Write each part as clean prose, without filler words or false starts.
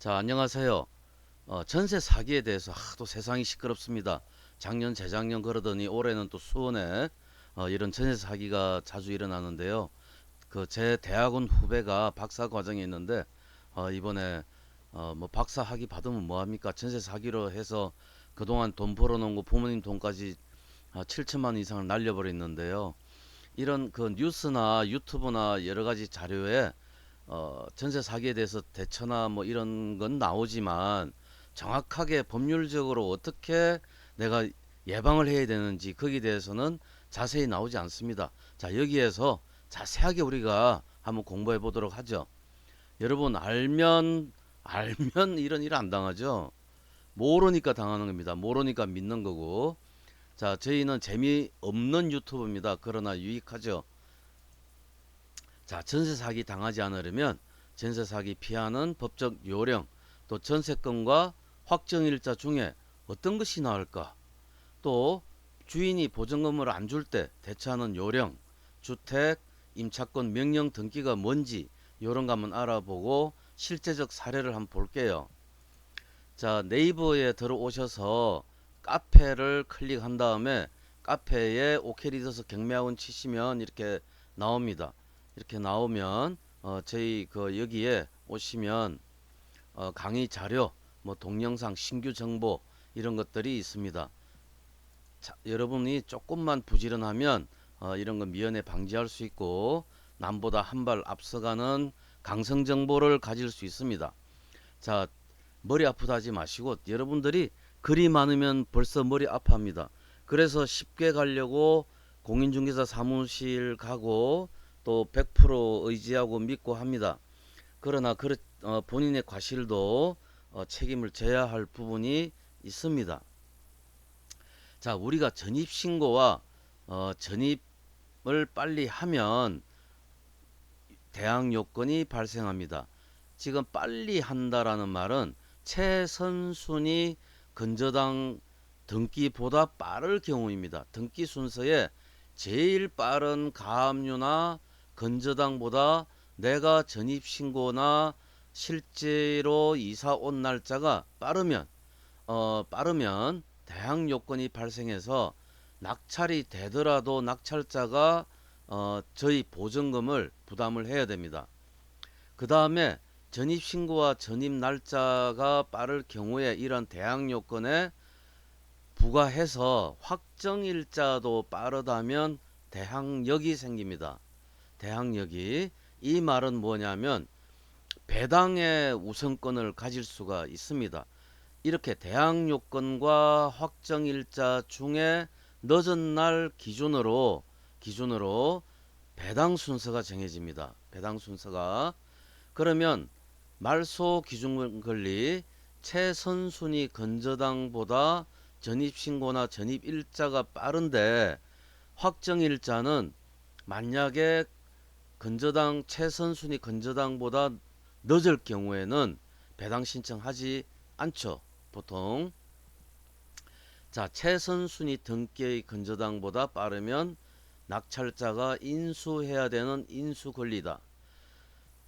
자, 안녕하세요. 전세 사기에 대해서 하도 세상이 시끄럽습니다. 작년, 재작년 그러더니 올해는 또 수원에 이런 전세 사기가 자주 일어나는데요. 그 제 대학원 후배가 박사 과정에 있는데 이번에 뭐 박사 학위 받으면 뭐 합니까? 전세 사기로 해서 그동안 돈 벌어놓은 거 부모님 돈까지 7천만 원 이상을 날려버렸는데요. 이런 그 뉴스나 유튜브나 여러 가지 자료에 전세 사기에 대해서 대처나 뭐 이런 건 나오지만 정확하게 법률적으로 어떻게 내가 예방을 해야 되는지 거기에 대해서는 자세히 나오지 않습니다. 자, 여기에서 자세하게 우리가 한번 공부해 보도록 하죠. 여러분, 알면 이런 일 안 당하죠. 모르니까 당하는 겁니다. 모르니까 믿는 거고. 자, 저희는 재미없는 유튜브입니다. 그러나 유익하죠. 자, 전세 사기 당하지 않으려면 전세 사기 피하는 법적 요령, 또 전세권과 확정일자 중에 어떤 것이 나을까? 또 주인이 보증금을 안 줄 때 대처하는 요령, 주택 임차권 명령 등기가 뭔지 요런 거 한번 알아보고 실제적 사례를 한번 볼게요. 자, 네이버에 들어오셔서 카페를 클릭한 다음에 카페에 오케리더스 경매학원 치시면 이렇게 나옵니다. 이렇게 나오면 저희 그 여기에 오시면 강의 자료, 뭐 동영상, 신규 정보 이런 것들이 있습니다. 자, 여러분이 조금만 부지런하면 이런 거 미연에 방지할 수 있고 남보다 한 발 앞서가는 강성 정보를 가질 수 있습니다. 자, 머리 아프다 하지 마시고 여러분들이 글이 많으면 벌써 머리 아파합니다. 그래서 쉽게 가려고 공인중개사 사무실 가고 또 100% 의지하고 믿고 합니다. 그러나 본인의 과실도 책임을 져야 할 부분이 있습니다. 자, 우리가 전입신고와 전입을 빨리 하면 대항 요건이 발생합니다. 지금 빨리 한다라는 말은 최선순위 건저당 등기보다 빠를 경우입니다. 등기 순서에 제일 빠른 가압류나 건저당보다 내가 전입신고나 실제로 이사 온 날짜가 빠르면 대항 요건이 발생해서 낙찰이 되더라도 낙찰자가 저희 보증금을 부담을 해야 됩니다. 그 다음에 전입신고와 전입 날짜가 빠를 경우에 이런 대항 요건에 부과해서 확정일자도 빠르다면 대항력이 생깁니다. 대항력이 이 말은 뭐냐면 배당의 우선권을 가질 수가 있습니다. 이렇게 대항 요건과 확정일자 중에 늦은 날 기준으로 배당 순서가 정해집니다. 배당 순서가 그러면 말소 기준 권리 최선순위 건저당보다 전입신고나 전입일자가 빠른데 확정일자는 만약에 건저당 최선순위 건저당보다 늦을 경우에는 배당 신청하지 않죠. 보통 자, 최선순위 등기의 건저당보다 빠르면 낙찰자가 인수해야 되는 인수 권리다.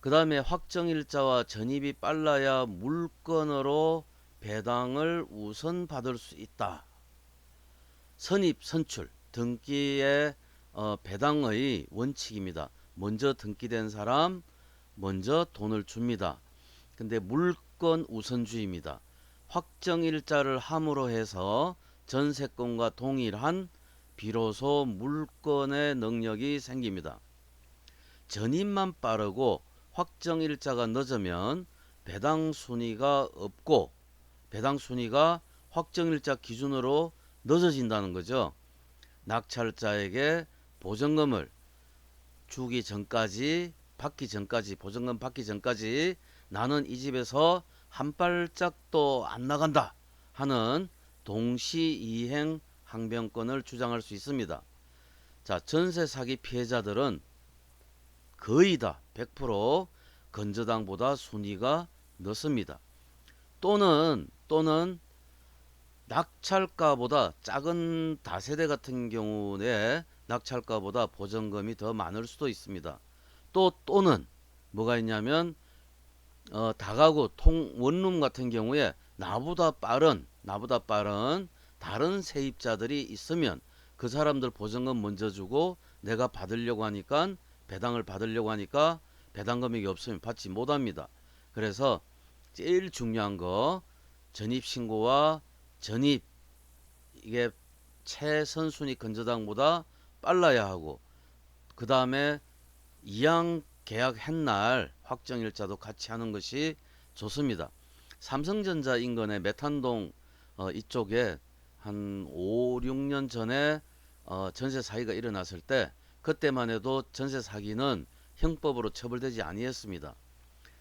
그 다음에 확정일자와 전입이 빨라야 물건으로 배당을 우선 받을 수 있다. 선입, 선출, 등기의 배당의 원칙입니다. 먼저 등기된 사람 먼저 돈을 줍니다. 근데 물건 우선주의입니다. 확정일자를 함으로 해서 전세권과 동일한 비로소 물건의 능력이 생깁니다. 전입만 빠르고 확정일자가 늦으면 배당 순위가 없고 배당 순위가 확정일자 기준으로 늦어진다는 거죠. 낙찰자에게 보증금을 주기 전까지 보증금 받기 전까지 나는 이 집에서 한 발짝도 안 나간다 하는 동시이행 항변권을 주장할 수 있습니다. 자, 전세 사기 피해자들은 거의 다 100% 건저당보다 순위가 늦습니다. 또는 낙찰가보다 작은 다세대 같은 경우에 낙찰가보다 보증금이 더 많을 수도 있습니다. 또는 뭐가 있냐면 다가구 통 원룸 같은 경우에 나보다 빠른 다른 세입자들이 있으면 그 사람들 보증금 먼저 주고 내가 받으려고 하니까 배당을 받으려고 하니까 배당 금액이 없으면 받지 못합니다. 그래서 제일 중요한 거 전입 신고와 전입 이게 최선순위 건저당보다 빨라야 하고 그 다음에 이양 계약한 날 확정일자도 같이 하는 것이 좋습니다. 삼성전자 인근의 메탄동 이쪽에 한 5, 6년 전에 전세 사기가 일어났을 때 그때만 해도 전세 사기는 형법으로 처벌되지 아니했습니다.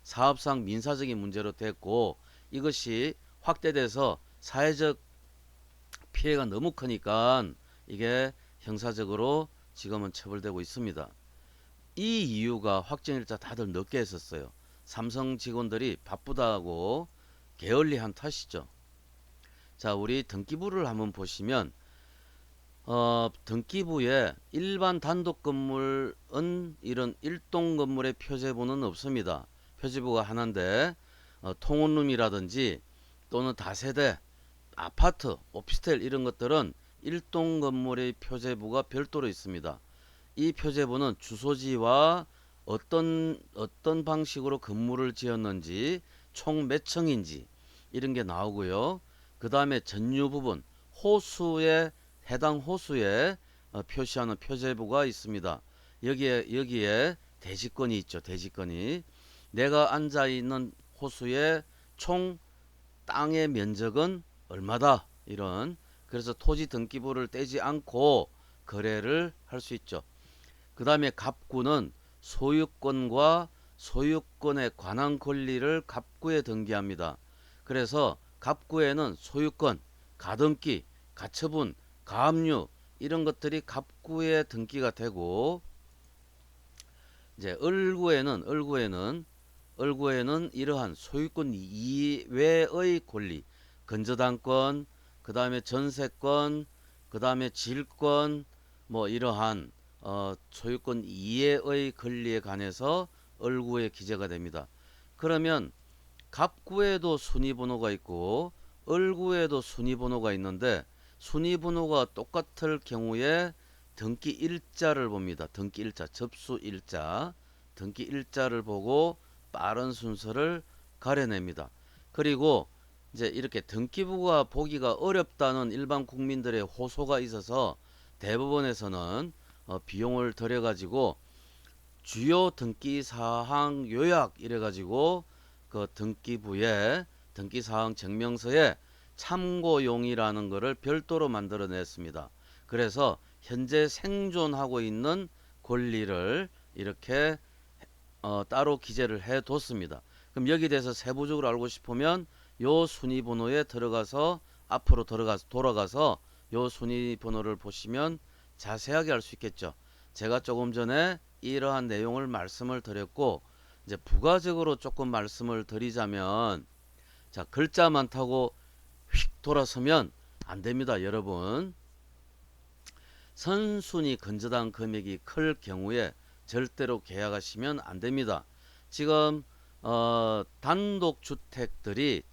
사업상 민사적인 문제로 됐고 이것이 확대돼서 사회적 피해가 너무 크니까 이게 형사적으로 지금은 처벌되고 있습니다. 이 이유가 확정일자 다들 늦게 했었어요. 삼성 직원들이 바쁘다고 게을리한 탓이죠. 자, 우리 등기부를 한번 보시면 등기부에 일반 단독 건물은 이런 일동 건물의 표제부는 없습니다. 표제부가 하나인데 통원룸이라든지 또는 다세대 아파트, 오피스텔 이런 것들은 일동 건물의 표제부가 별도로 있습니다. 이 표제부는 주소지와 어떤 방식으로 건물을 지었는지 총 몇 층인지 이런 게 나오고요. 그 다음에 전유 부분 호수에 해당 호수에 표시하는 표제부가 있습니다. 여기에 대지권이 있죠. 대지권이 내가 앉아 있는 호수의 총 땅의 면적은 얼마다 이런 그래서 토지 등기부를 떼지 않고 거래를 할 수 있죠. 그 다음에 갑구는 소유권과 소유권에 관한 권리를 갑구에 등기합니다. 그래서 갑구에는 소유권, 가등기, 가처분, 가압류 이런 것들이 갑구에 등기가 되고 이제 을구에는 이러한 소유권 이외의 권리, 건저당권, 그 다음에 전세권, 그 다음에 질권, 뭐 이러한 소유권 이외의 권리에 관해서 을구에 기재가 됩니다. 그러면 갑구에도 순위번호가 있고 을구에도 순위번호가 있는데 순위번호가 똑같을 경우에 등기 일자를 봅니다. 등기 일자, 접수 일자, 등기 일자를 보고 빠른 순서를 가려냅니다. 그리고 이제 이렇게 등기부가 보기가 어렵다는 일반 국민들의 호소가 있어서 대법원에서는 비용을 들여가지고 주요 등기사항 요약 이래가지고 그 등기부에 등기사항 증명서에 참고용이라는 것을 별도로 만들어냈습니다. 그래서 현재 생존하고 있는 권리를 이렇게 따로 기재를 해뒀습니다. 그럼 여기 대해서 세부적으로 알고 싶으면 요 순위번호에 들어가서 앞으로 돌아가서 요 순위번호를 보시면 자세하게 알 수 있겠죠. 제가 조금 전에 이러한 내용을 말씀을 드렸고 이제 부가적으로 조금 말씀을 드리자면 자 글자 많다고 휙 돌아서면 안 됩니다. 여러분 선순위 건저당 금액이 클 경우에 절대로 계약하시면 안 됩니다. 지금 단독주택들이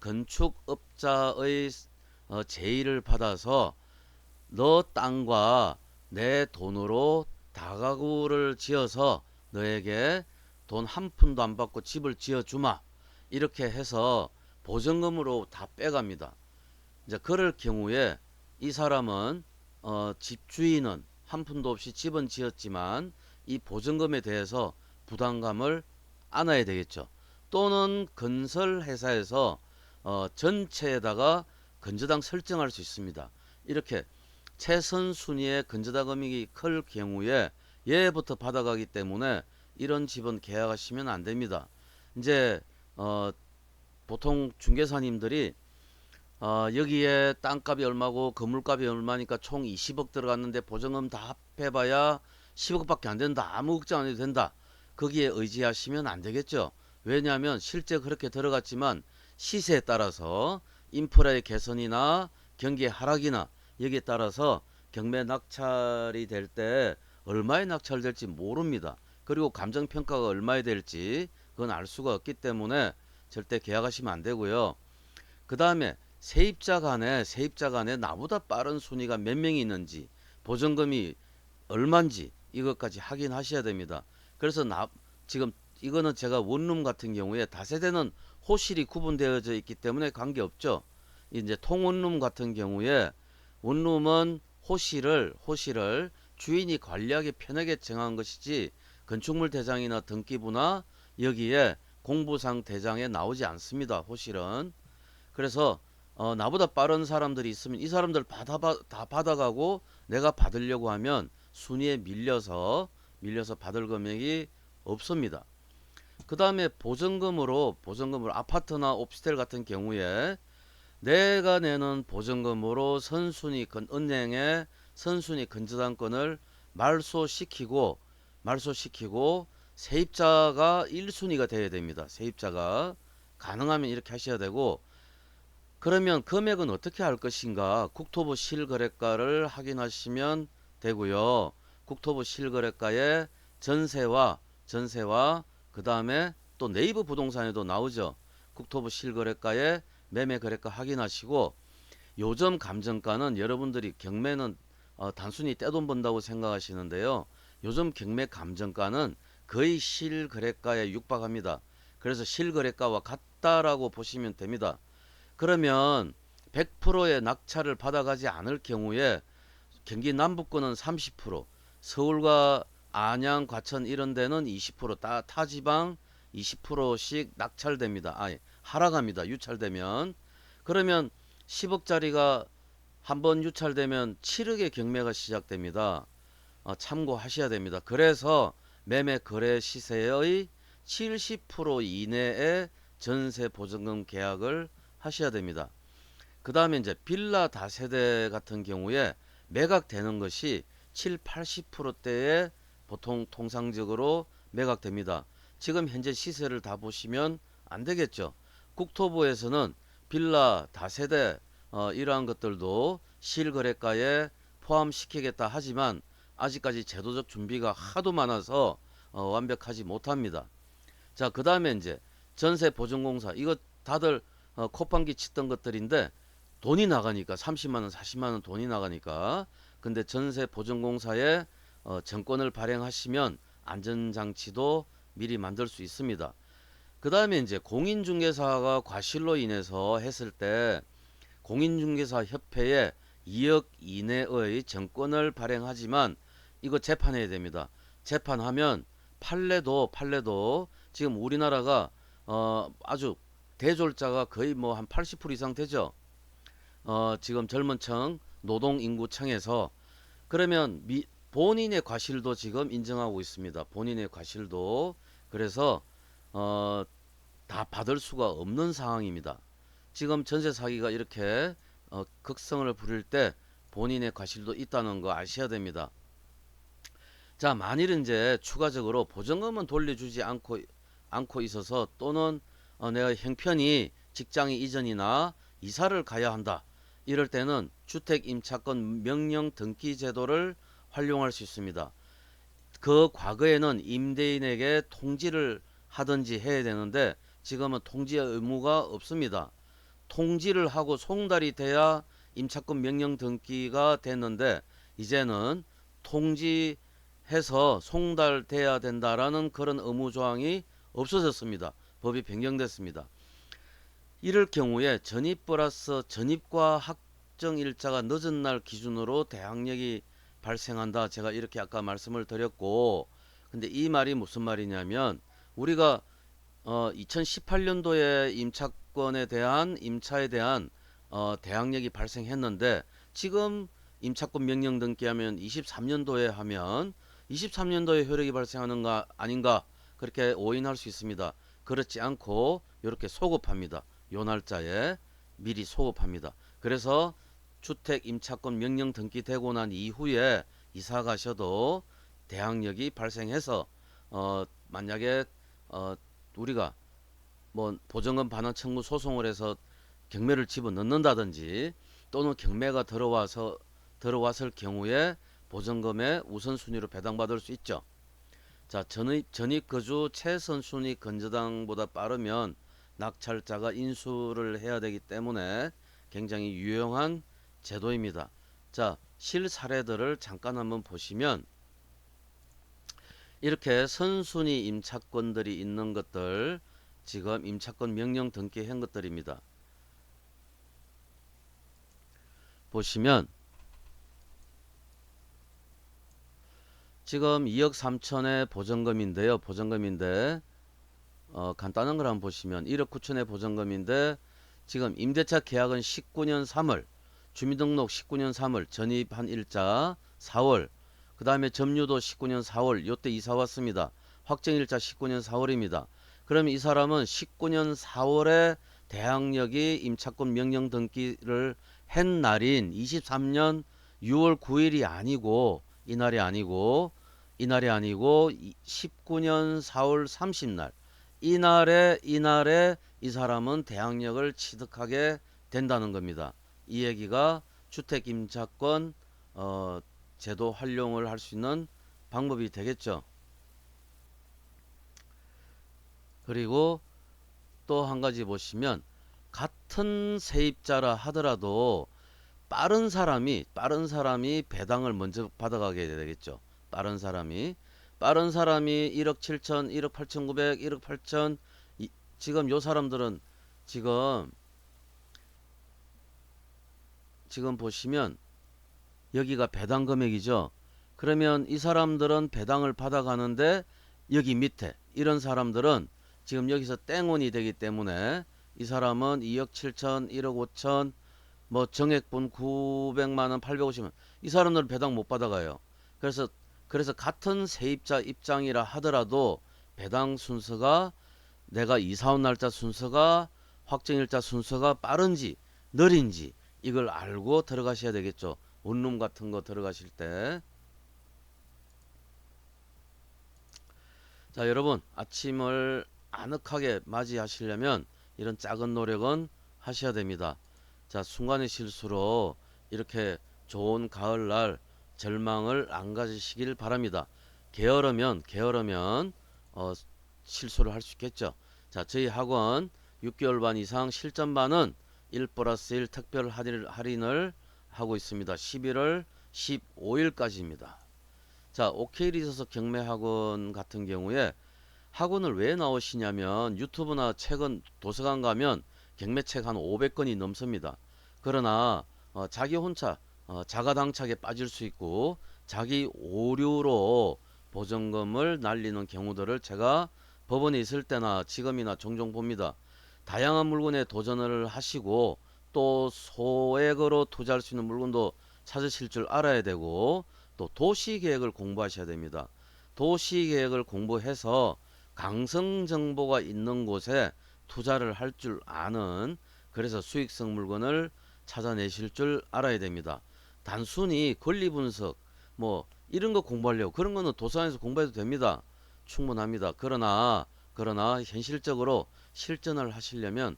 건축업자의 제의를 받아서 너 땅과 내 돈으로 다가구를 지어서 너에게 돈 한 푼도 안 받고 집을 지어주마 이렇게 해서 보증금으로 다 빼갑니다. 이제 그럴 경우에 이 사람은 집주인은 한 푼도 없이 집은 지었지만 이 보증금에 대해서 부담감을 안아야 되겠죠. 또는 건설회사에서 전체에다가 건저당 설정할 수 있습니다. 이렇게 최선 순위의 건저당 금액이 클 경우에 예부터 받아가기 때문에 이런 집은 계약하시면 안 됩니다. 이제 보통 중개사님들이 여기에 땅값이 얼마고 건물값이 얼마니까 총 20억 들어갔는데 보증금 다 합해봐야 10억밖에 안 된다. 아무 걱정 안 해도 된다. 거기에 의지하시면 안 되겠죠. 왜냐하면 실제 그렇게 들어갔지만 시세에 따라서 인프라의 개선이나 경기의 하락이나 여기에 따라서 경매 낙찰이 될 때 얼마에 낙찰될지 모릅니다. 그리고 감정평가가 얼마에 될지 그건 알 수가 없기 때문에 절대 계약하시면 안 되고요. 그 다음에 세입자 간에 나보다 빠른 순위가 몇 명이 있는지, 보증금이 얼마인지 이것까지 확인하셔야 됩니다. 그래서 지금 이거는 제가 원룸 같은 경우에 다세대는 호실이 구분되어져 있기 때문에 관계없죠. 이제 통원룸 같은 경우에 원룸은 호실을 주인이 관리하기 편하게 정한 것이지 건축물 대장이나 등기부나 여기에 공부상 대장에 나오지 않습니다. 호실은. 그래서 나보다 빠른 사람들이 있으면 이 사람들 다 받아가고 내가 받으려고 하면 순위에 밀려서 받을 금액이 없습니다. 그 다음에 보증금으로 아파트나 오피스텔 같은 경우에 내가 내는 보증금으로 은행에 선순위 근저당권을 말소시키고 세입자가 1순위가 돼야 됩니다. 세입자가 가능하면 이렇게 하셔야 되고, 그러면 금액은 어떻게 할 것인가? 국토부 실거래가를 확인하시면 되고요. 국토부 실거래가에 전세와 그 다음에 또 네이버 부동산에도 나오죠. 국토부 실거래가에 매매거래가 확인하시고, 요즘 감정가는 여러분들이 경매는 단순히 떼돈 번다고 생각하시는데요. 요즘 경매 감정가는 거의 실거래가에 육박합니다. 그래서 실거래가와 같다라고 보시면 됩니다. 그러면 100%의 낙찰을 받아가지 않을 경우에 경기 남부권은 30%, 서울과 안양, 과천 이런 데는 20%, 타 지방 20%씩 낙찰됩니다. 하락합니다. 유찰되면. 그러면 10억짜리가 한번 유찰되면 7억의 경매가 시작됩니다. 참고하셔야 됩니다. 그래서 매매 거래 시세의 70% 이내에 전세 보증금 계약을 하셔야 됩니다. 그 다음에 이제 빌라 다세대 같은 경우에 매각되는 것이 7, 80%대에 보통 통상적으로 매각됩니다. 지금 현재 시세를 다 보시면 안 되겠죠. 국토부에서는 빌라 다세대 이러한 것들도 실거래가에 포함시키겠다 하지만 아직까지 제도적 준비가 하도 많아서 완벽하지 못합니다. 자, 그 다음에 이제 전세보증공사, 이거 다들 콧방귀 치던 것들인데 돈이 나가니까 30만원 40만원 돈이 나가니까, 근데 전세보증공사에 정권을 발행하시면 안전장치도 미리 만들 수 있습니다. 그 다음에 이제 공인중개사가 과실로 인해서 했을 때 공인중개사 협회에 2억 이내의 정권을 발행하지만 이거 재판해야 됩니다. 재판하면 판례도 지금 우리나라가 아주 대졸자가 거의 뭐 한 80% 이상 되죠. 지금 젊은층 노동인구청에서. 그러면 본인의 과실도 지금 인정하고 있습니다. 본인의 과실도. 그래서 다 받을 수가 없는 상황입니다. 지금 전세 사기가 이렇게 극성을 부릴 때 본인의 과실도 있다는 거 아셔야 됩니다. 자, 만일 이제 추가적으로 보증금은 돌려주지 않고 있어서, 또는 내가 형편이 직장이 이전이나 이사를 가야 한다, 이럴 때는 주택임차권 명령 등기 제도를 활용할 수 있습니다. 그 과거에는 임대인에게 통지를 하든지 해야 되는데 지금은 통지 의무가 없습니다. 통지를 하고 송달이 돼야 임차권 명령 등기가 됐는데 이제는 통지해서 송달돼야 된다라는 그런 의무 조항이 없어졌습니다. 법이 변경됐습니다. 이럴 경우에 전입 플러스 전입과 확정 일자가 늦은 날 기준으로 대항력이 발생한다. 제가 이렇게 아까 말씀을 드렸고, 근데 이 말이 무슨 말이냐면, 우리가 2018년도에 임차에 대한 대항력이 발생했는데, 지금 임차권 명령 등기하면 23년도에 하면 23년도에 효력이 발생하는 거 아닌가, 그렇게 오인할 수 있습니다. 그렇지 않고 이렇게 소급합니다. 요 날짜에 미리 소급합니다. 그래서 주택 임차권 명령 등기되고 난 이후에 이사 가셔도 대항력이 발생해서 만약에 우리가 뭐 보증금 반환 청구 소송을 해서 경매를 집어넣는다든지, 또는 경매가 들어왔을 경우에 보증금의 우선순위로 배당받을 수 있죠. 자, 전입 거주 최선 순위 건저당보다 빠르면 낙찰자가 인수를 해야 되기 때문에 굉장히 유용한 제도입니다. 자, 실사례들을 잠깐 한번 보시면 이렇게 선순위 임차권들이 있는 것들, 지금 임차권 명령 등기한 것들입니다. 보시면 지금 2억 3천의 보전금인데요. 보전금인데 간단한 걸 한번 보시면 1억 9천의 보전금인데 지금 임대차 계약은 19년 3월, 주민등록 19년 3월, 전입한 일자 4월, 그 다음에 점유도 19년 4월, 요때 이사 왔습니다. 확정일자 19년 4월입니다. 그러면 이 사람은 19년 4월에 대항력이 임차권 명령 등기를 한 날인 23년 6월 9일이 아니고 이날이 아니고 19년 4월 30날 이날에 이 사람은 대항력을 취득하게 된다는 겁니다. 이 얘기가 주택임차권 제도 활용을 할 수 있는 방법이 되겠죠. 그리고 또 한 가지 보시면 같은 세입자라 하더라도 빠른 사람이 배당을 먼저 받아가게 되겠죠. 빠른 사람이 1억 7천, 1억 8천 9백, 1억 8천 지금 요 사람들은 지금 보시면 여기가 배당 금액이죠. 그러면 이 사람들은 배당을 받아가는데 여기 밑에 이런 사람들은 지금 여기서 땡원이 되기 때문에 이 사람은 2억 7천, 1억 5천 뭐 정액분 900만원, 850만 이 사람들은 배당 못 받아가요. 그래서 같은 세입자 입장이라 하더라도 배당 순서가 내가 이사온 날짜 순서가 확정일자 순서가 빠른지 느린지 이걸 알고 들어가셔야 되겠죠. 원룸 같은 거 들어가실 때. 자, 여러분 아침을 아늑하게 맞이하시려면 이런 작은 노력은 하셔야 됩니다. 자, 순간의 실수로 이렇게 좋은 가을날 절망을 안 가지시길 바랍니다. 게으르면 실수를 할 수 있겠죠. 자, 저희 학원 6개월 반 이상 실전반은 1+1 특별 할인을 하고 있습니다. 11월 15일까지입니다. 자, OK 리서스 경매학원 같은 경우에 학원을 왜 나오시냐면 유튜브나 책은 도서관 가면 경매책 한 500권이 넘습니다. 그러나 자기 혼자 자가당착에 빠질 수 있고 자기 오류로 보증금을 날리는 경우들을 제가 법원에 있을 때나 지금이나 종종 봅니다. 다양한 물건에 도전을 하시고 또 소액으로 투자할 수 있는 물건도 찾으실 줄 알아야 되고 또 도시계획을 공부하셔야 됩니다. 도시계획을 공부해서 강성정보가 있는 곳에 투자를 할 줄 아는 그래서 수익성 물건을 찾아내실 줄 알아야 됩니다. 단순히 권리분석 뭐 이런 거 공부하려고 그런 거는 도서관에서 공부해도 됩니다. 충분합니다. 그러나 현실적으로 실전을 하시려면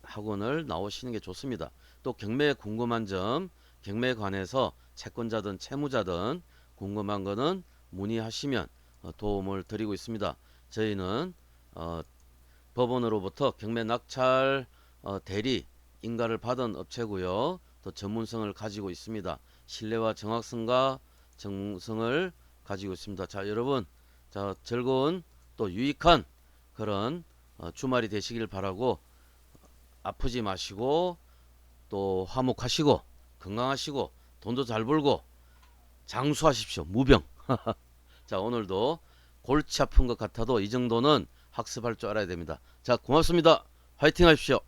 학원을 나오시는 게 좋습니다. 또 경매에 궁금한 점 경매에 관해서 채권자든 채무자든 궁금한 거는 문의하시면 도움을 드리고 있습니다. 저희는 법원으로부터 경매 낙찰 대리 인가를 받은 업체고요. 또 전문성을 가지고 있습니다. 신뢰와 정확성과 정성을 가지고 있습니다. 자, 여러분, 자, 즐거운 또 유익한 그런 주말이 되시길 바라고 아프지 마시고 또 화목하시고 건강하시고 돈도 잘 벌고 장수하십시오. 무병. 자, 오늘도 골치 아픈 것 같아도 이 정도는 학습할 줄 알아야 됩니다. 자, 고맙습니다. 화이팅 하십시오.